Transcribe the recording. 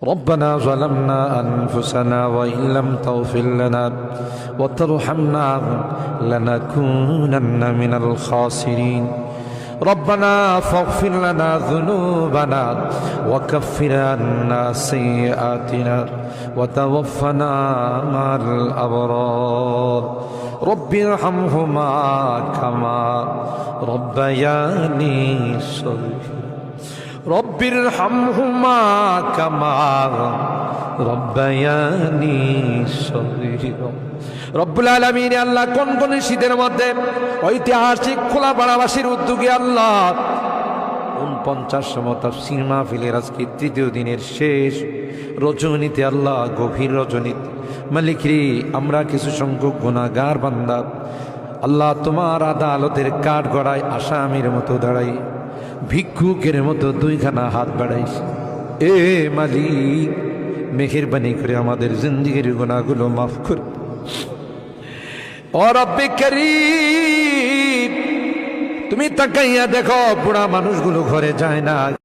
ربنا ظلمنا أنفسنا وإن لم تغفر لنا وترحمنا لنكونن من الخاسرين ربنا فاغفر لنا ذنوبنا وكفر عنا سيئاتنا وتوفنا مع الأبرار رب ارحمهما كما ربياني صغيرا رب ارحمهما كما ربياني صغيرا রব্বুল আলামিন আল্লাহ কোন কোন শীতের মধ্যে ঐতিহাসিক খোলাপাড়াবাসীর উদ্যোগে আল্লাহ 49তম তাফসীর মাহফিলের আজকে তৃতীয় দিনের শেষ রজনীতে আল্লাহ গভীর রজনীতে মালিক রে আমরা কিছু সংখ্যক গুনাহগার বান্দা আল্লাহ তোমার আদালতের কাঠ গড়ায় আসামির মতো দাঁড়াই ভিক্ষুকের মতো দুইখানা হাত বাড়াইছি এ মালিক মেহেরবানি করে আমাদের জিন্দেগির গুনাহগুলো মাফ কর ও রব্বে কারীম তুমি তাকাইয়া দেখো বুড়া মানুষগুলো ঘরে যায় না।